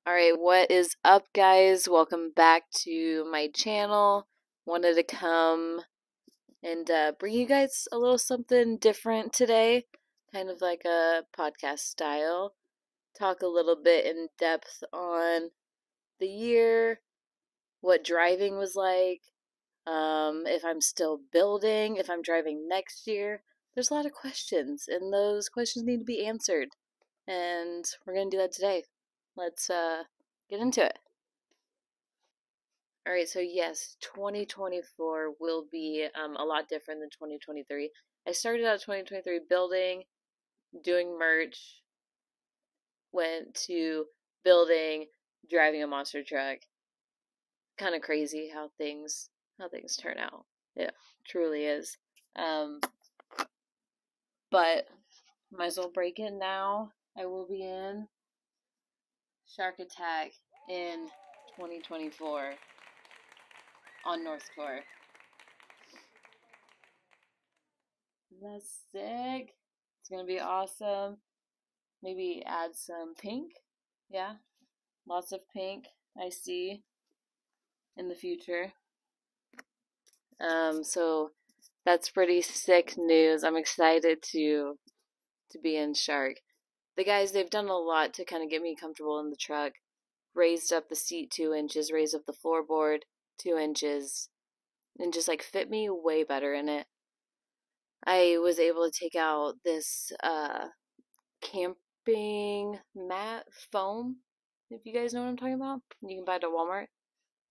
Alright, what is up, guys? Welcome back to my channel. Wanted to come and bring you guys a little something different today, kind of like a podcast style. Talk a little bit in depth on the year, what driving was like, if I'm still building, if I'm driving next year. There's a lot of questions, and those questions need to be answered. And we're going to do that today. Let's get into it. Alright, so yes, 2024 will be a lot different than 2023. I started out 2023 building, doing merch, went to building, driving a monster truck. Kind of crazy how things turn out. Yeah, truly is. But might as well break it now. I will be in Shark Attack in 2024 on North Shore. That's sick. It's gonna be awesome. Maybe add some pink. Yeah, lots of pink I see in the future. So that's pretty sick news. I'm excited to be in Shark. The guys, they've done a lot to kind of get me comfortable in the truck. Raised up the seat 2 inches, raised up the floorboard 2 inches, and just like fit me way better in it. I was able to take out this camping mat foam, if you guys know what I'm talking about. You can buy it at Walmart.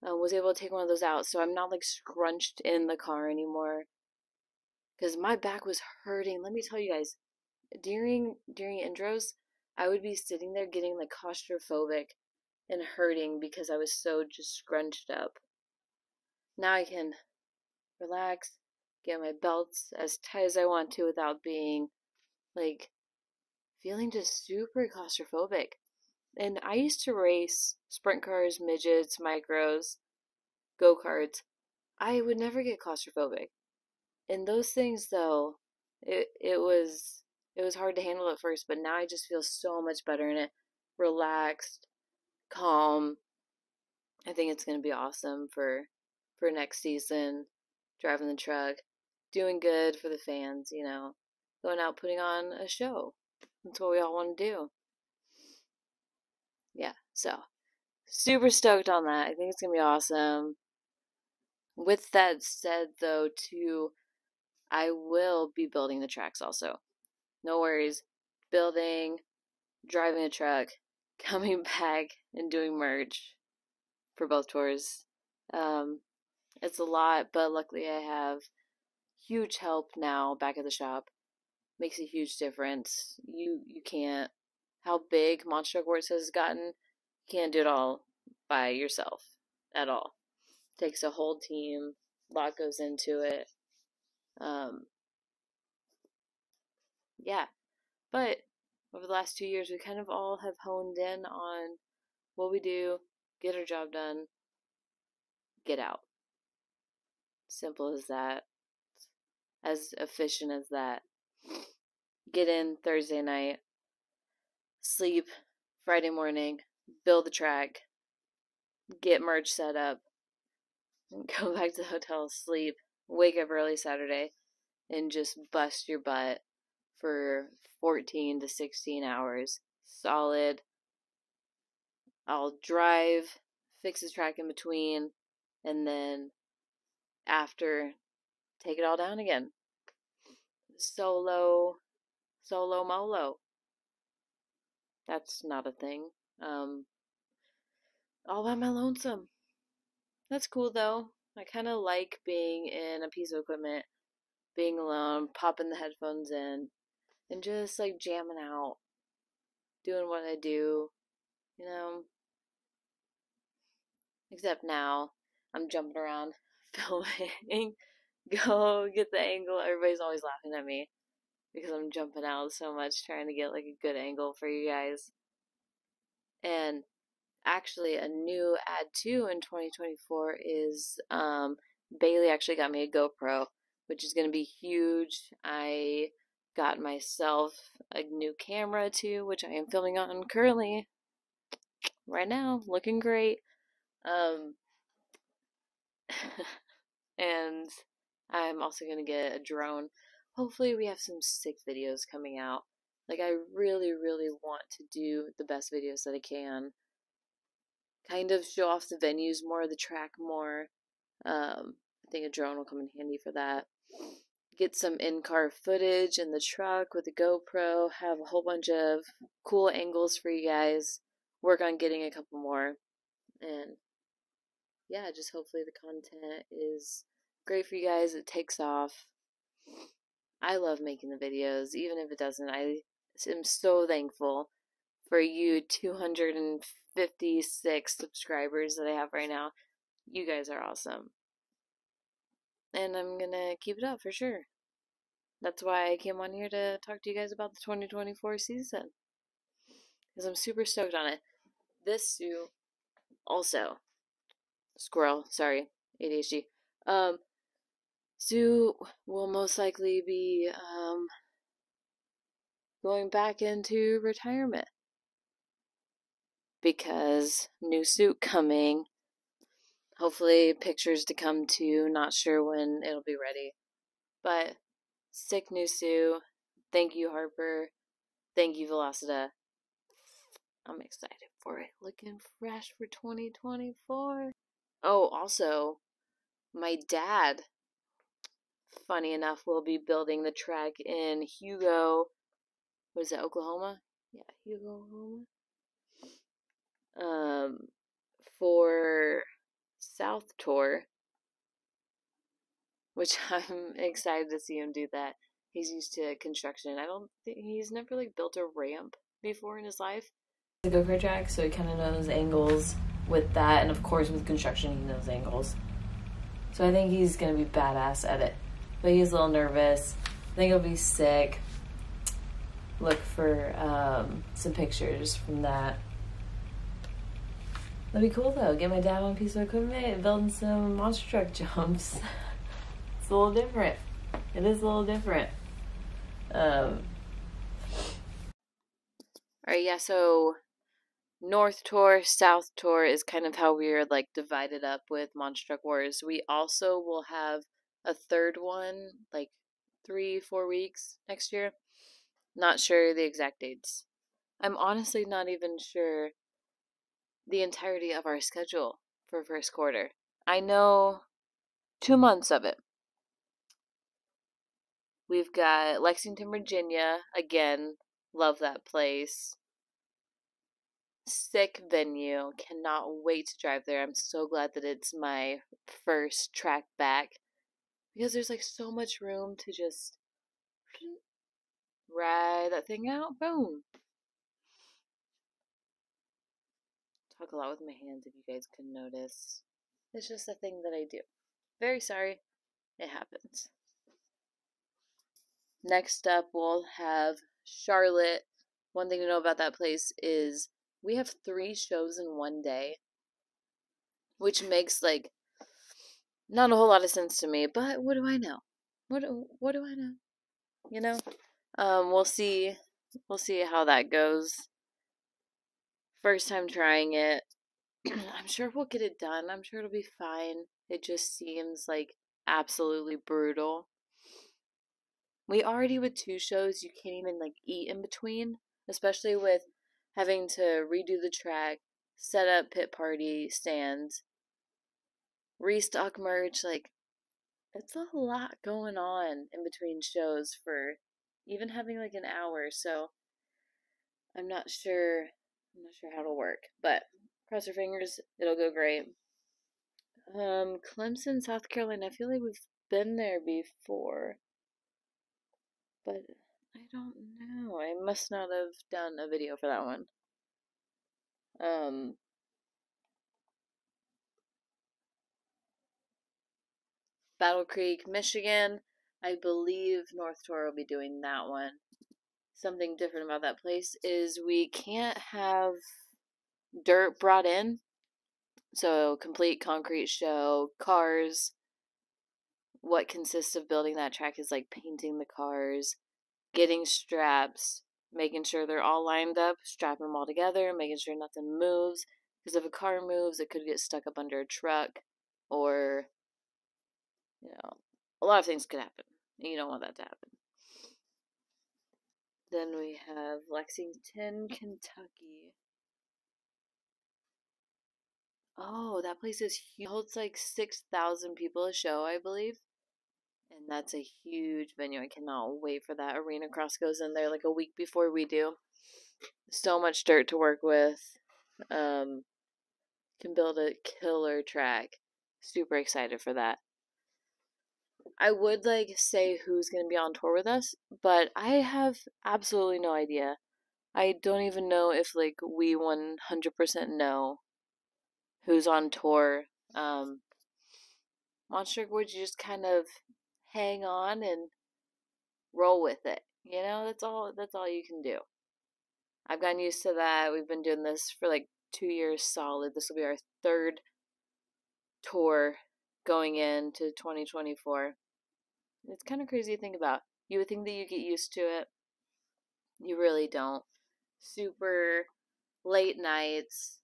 Was able to take one of those out, so I'm not like scrunched in the car anymore. Because my back was hurting. Let me tell you guys, during intros, I would be sitting there getting like claustrophobic and hurting because I was so just scrunched up. Now I can relax, get my belts as tight as I want to without being like feeling just super claustrophobic. And I used to race sprint cars, midgets, micros, go-karts. I would never get claustrophobic. And those things though, it was hard to handle at first, but now I just feel so much better in it. Relaxed, calm. I think it's gonna be awesome for next season. Driving the truck, doing good for the fans, you know, going out putting on a show. That's what we all want to do. Yeah, so super stoked on that. I think it's gonna be awesome. With that said, though, too, I will be building the tracks also. No worries. Building, driving a truck, coming back and doing merch for both tours. It's a lot, but luckily I have huge help now back at the shop. Makes a huge difference. You can't, how big Monster Truck Works has gotten, you can't do it all by yourself at all. It takes a whole team. A lot goes into it. Yeah, but over the last 2 years, we kind of all have honed in on what we do, get our job done, get out. Simple as that. As efficient as that. Get in Thursday night, sleep Friday morning, build the track, get merch set up, go back to the hotel, sleep, wake up early Saturday, and just bust your butt for 14 to 16 hours. Solid. I'll drive, fix the track in between, and then after, take it all down again. Solo molo. That's not a thing. All by my lonesome. That's cool though. I kind of like being in a piece of equipment, being alone, popping the headphones in, and just like jamming out, doing what I do, you know. Except now, I'm jumping around, filming, go get the angle. Everybody's always laughing at me because I'm jumping out so much, trying to get like a good angle for you guys. And actually, a new add too in 2024 is Bailey actually got me a GoPro, which is going to be huge. I Got myself a new camera too, which I am filming on currently right now, looking great. Um, and I'm also gonna get a drone. Hopefully, we have some sick videos coming out. Like, I really, really want to do the best videos that I can. Kind of show off the venues more, the track more. I think a drone will come in handy for that. Get some in-car footage in the truck with a GoPro. Have a whole bunch of cool angles for you guys. Work on getting a couple more. And yeah, just hopefully the content is great for you guys. It takes off. I love making the videos, even if it doesn't. I am so thankful for you 256 subscribers that I have right now. You guys are awesome. And I'm gonna keep it up for sure. That's why I came on here to talk to you guys about the 2024 season. Because I'm super stoked on it. This suit, also, squirrel, sorry, ADHD. Sue will most likely be going back into retirement because new suit coming. Hopefully, pictures to come too. Not sure when it'll be ready, but sick new suit. Thank you, Harper. Thank you, Velocita. I'm excited for it. Looking fresh for 2024. Oh, also, my dad, funny enough, will be building the track in Hugo. What is it, Oklahoma? Yeah, Hugo, Oklahoma. For South Tour, which I'm excited to see him do that. He's used to construction. I don't think he's never like built a ramp before in his life. The go-kart track, so he kind of knows angles with that, and of course with construction he knows angles. So I think he's gonna be badass at it. But he's a little nervous. I think it'll be sick. Look for some pictures from that. That'd be cool though. Get my dad on a piece of equipment and building some monster truck jumps. It's a little different. It is a little different. Alright, yeah, so North Tour, South Tour is kind of how we're like divided up with Monster Truck Wars. We also will have a third one like 3-4 weeks next year. Not sure the exact dates. I'm honestly not even sure the entirety of our schedule for first quarter. I know 2 months of it. We've got Lexington, Virginia. Again, love that place. Sick venue. Cannot wait to drive there. I'm so glad that it's my first track back because there's like so much room to just ride that thing out. Boom. Talk a lot with my hands if you guys couldn't notice. It's just a thing that I do. Very sorry. It happens. Next up, we'll have Charlotte. One thing to know about that place is we have 3 shows in one day, which makes like not a whole lot of sense to me. But what do I know? What do I know? You know. We'll see. We'll see how that goes. First time trying it. I'm sure we'll get it done. I'm sure it'll be fine. It just seems like absolutely brutal. We already with 2 shows, you can't even like eat in between, especially with having to redo the track, set up pit party stands, restock merch. Like, it's a lot going on in between shows for even having like an hour. So I'm not sure. I'm not sure how it'll work, but cross your fingers, it'll go great. Clemson, South Carolina. I feel like we've been there before, but I don't know. I must not have done a video for that one. Battle Creek, Michigan. I believe North Tour will be doing that one. Something different about that place is we can't have dirt brought in. So, complete concrete show, cars. What consists of building that track is like painting the cars, getting straps, making sure they're all lined up, strapping them all together, making sure nothing moves. Because if a car moves, it could get stuck up under a truck, or, a lot of things could happen. You don't want that to happen. Then we have Lexington, Kentucky. Oh, that place is huge. It holds like 6,000 people a show, I believe. And that's a huge venue. I cannot wait for that. Arena Cross goes in there like a week before we do. So much dirt to work with. Can build a killer track. Super excited for that. I would say who's going to be on tour with us, but I have absolutely no idea. I don't even know if we 100% know who's on tour. Monster would you just kind of hang on and roll with it. That's all you can do. I've gotten used to that. We've been doing this for 2 years solid. This will be our third tour going into 2024. It's kind of crazy to think about. You would think that you get used to it. You really don't. Super late nights,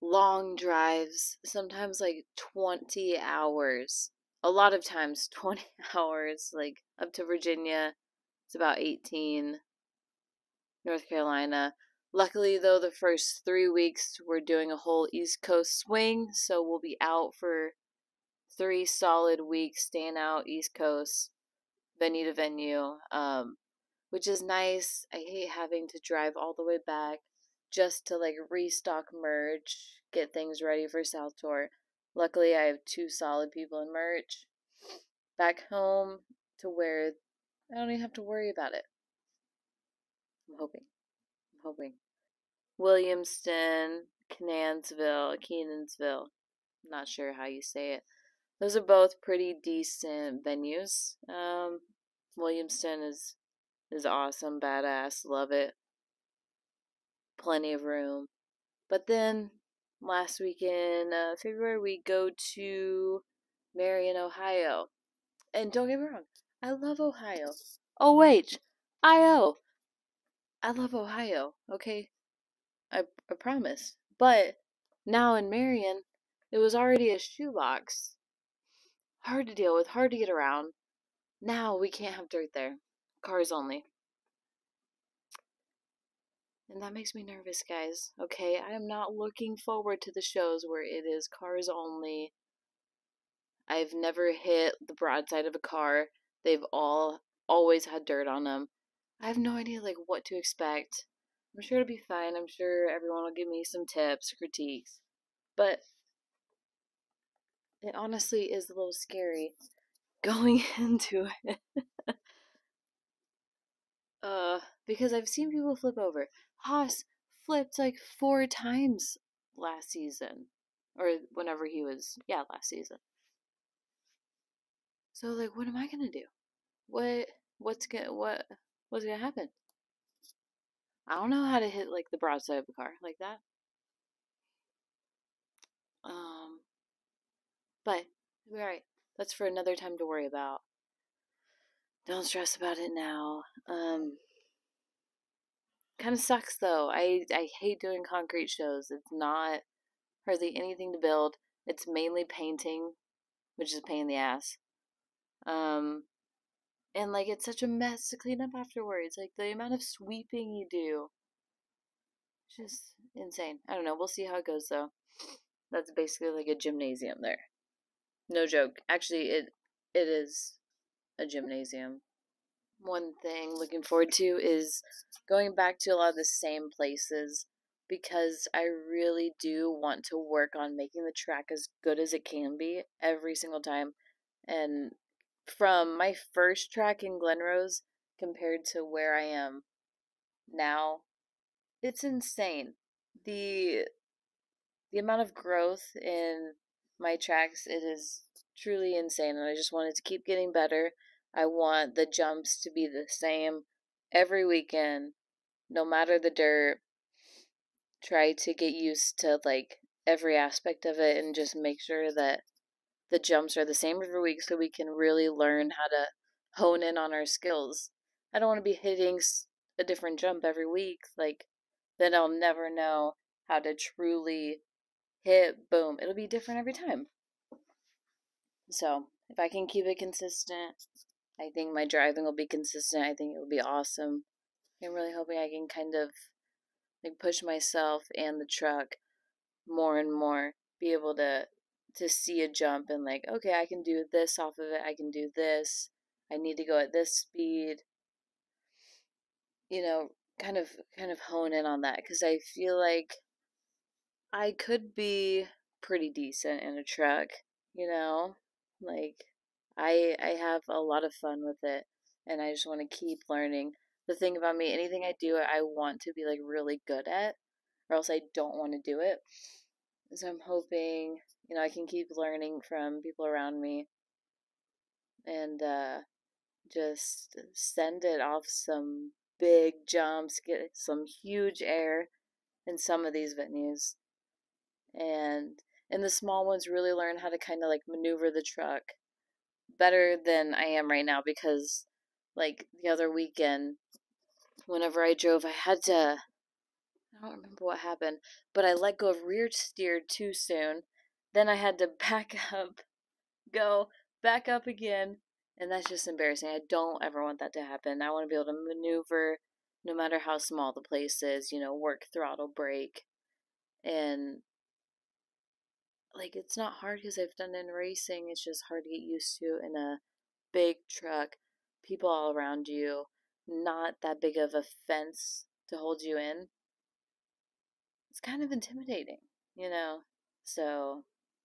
long drives, sometimes 20 hours. A lot of times 20 hours, up to Virginia. It's about 18. North Carolina. Luckily, though, the first 3 weeks we're doing a whole East Coast swing, so we'll be out for 3 solid weeks, staying out East Coast, venue to venue, which is nice. I hate having to drive all the way back just to restock merch, get things ready for South Tour. Luckily, I have 2 solid people in merch back home to where I don't even have to worry about it. I'm hoping. Williamston, Kenansville. Not sure how you say it. Those are both pretty decent venues. Williamston is awesome, badass, love it. Plenty of room. But then last weekend, February, we go to Marion, Ohio. And don't get me wrong, I love Ohio. Oh wait, I-O. I love Ohio, okay? I promise. But now in Marion, it was already a shoebox. Hard to deal with, hard to get around. Now we can't have dirt there. Cars only. And that makes me nervous, guys. Okay, I am not looking forward to the shows where it is cars only. I've never hit the broadside of a car. They've all always had dirt on them. I have no idea what to expect. I'm sure it'll be fine. I'm sure everyone will give me some tips, critiques. But it honestly is a little scary going into it. Because I've seen people flip over. Haas flipped 4 times last season. Or whenever he was, last season. So what am I gonna do? What's gonna happen? I don't know how to hit the broadside of a car like that. But it'll be alright. That's for another time to worry about. Don't stress about it now. Kind of sucks though. I hate doing concrete shows. It's not hardly anything to build. It's mainly painting, which is a pain in the ass. And it's such a mess to clean up afterwards. The amount of sweeping you do, just insane. I don't know. We'll see how it goes though. That's basically a gymnasium there. No joke. Actually, it is a gymnasium. One thing looking forward to is going back to a lot of the same places because I really do want to work on making the track as good as it can be every single time. And from my first track in Glenrose compared to where I am now, it's insane. The amount of growth in my tracks, it is truly insane, and I just want it to keep getting better. I want the jumps to be the same every weekend, no matter the dirt. Try to get used to every aspect of it and just make sure that the jumps are the same every week so we can really learn how to hone in on our skills. I don't want to be hitting a different jump every week. Like, then I'll never know how to truly hit, boom. It'll be different every time. So, if I can keep it consistent, I think my driving will be consistent. I think it will be awesome. I'm really hoping I can kind of like push myself and the truck more and more, be able to see a jump and like, okay, I can do this off of it. I can do this. I need to go at this speed. You know, kind of hone in on that because I feel like I could be pretty decent in a truck, you know? Like I have a lot of fun with it and I just want to keep learning. The thing about me, anything I do, I want to be like really good at or else I don't want to do it. So I'm hoping, I can keep learning from people around me and just send it off some big jumps, get some huge air in some of these venues. And in the small ones, really learn how to kind of like maneuver the truck better than I am right now because, like, the other weekend, whenever I drove, I don't remember what happened, but I let go of rear steer too soon. Then I had to back up, go back up again, and that's just embarrassing. I don't ever want that to happen. I want to be able to maneuver no matter how small the place is, work throttle brake. And like it's not hard because I've done it in racing. It's just hard to get used to in a big truck, people all around you, not that big of a fence to hold you in. It's kind of intimidating. So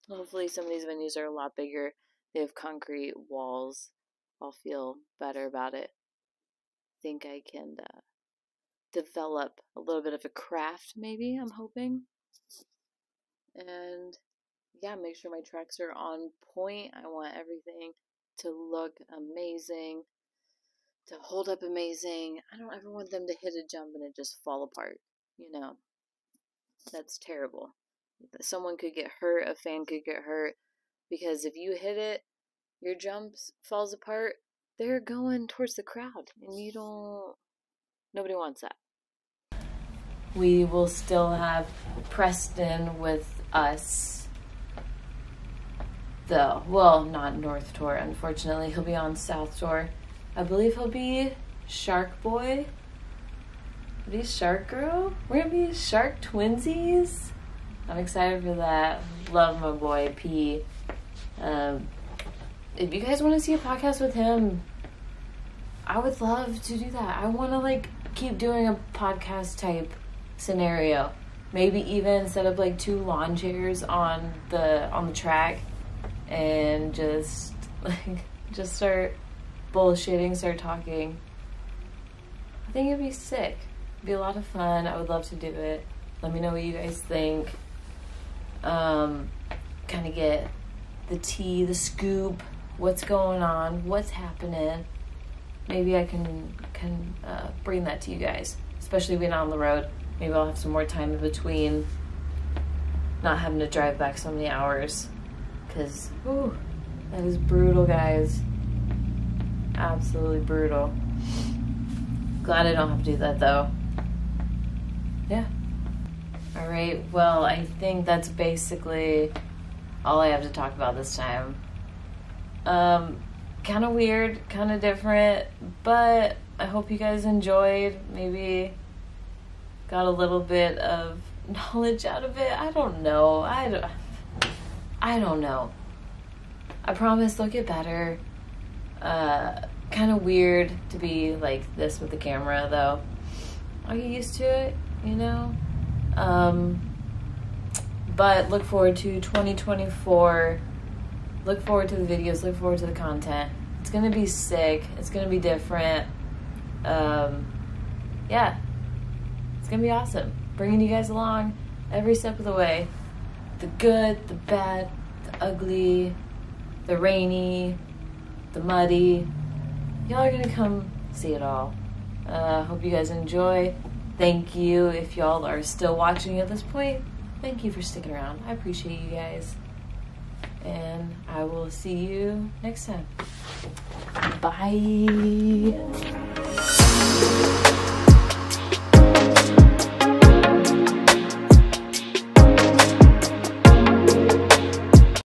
hopefully some of these venues are a lot bigger. They have concrete walls. I'll feel better about it. Think I can develop a little bit of a craft, maybe, I'm hoping. And yeah, make sure my tracks are on point. I want everything to look amazing, to hold up amazing. I don't ever want them to hit a jump and it just fall apart. That's terrible. Someone could get hurt, a fan could get hurt, because if you hit it, your jumps falls apart, they're going towards the crowd, and nobody wants that. We will still have Preston with us, though. Well, not North Tour, unfortunately. He'll be on South Tour. I believe he'll be Shark Boy. Be Shark Girl? We're gonna be Shark Twinsies. I'm excited for that. Love my boy P. If you guys want to see a podcast with him, I would love to do that. I want to like keep doing a podcast type scenario. Maybe even set up like 2 lawn chairs on the track and just start bullshitting, start talking. I think it'd be sick. It'd be a lot of fun. I would love to do it. Let me know what you guys think. Kind of get the tea, the scoop, what's going on, what's happening. Maybe I can bring that to you guys, especially being on the road. Maybe I'll have some more time in between, not having to drive back so many hours, because that is brutal, guys. Absolutely brutal. Glad I don't have to do that though. Yeah. All right, well, I think that's basically all I have to talk about this time. Kind of weird, kind of different, but I hope you guys enjoyed. Maybe got a little bit of knowledge out of it. I don't know. I don't know. I promise they'll get better. Kind of weird to be like this with the camera, though. I'll get used to it, But look forward to 2024. Look forward to the videos. Look forward to the content. It's going to be sick. It's going to be different. Yeah. It's going to be awesome. Bringing you guys along every step of the way. The good, the bad, the ugly, the rainy, the muddy. Y'all are going to come see it all. Hope you guys enjoy. Thank you if y'all are still watching at this point. Thank you for sticking around. I appreciate you guys. And I will see you next time. Bye.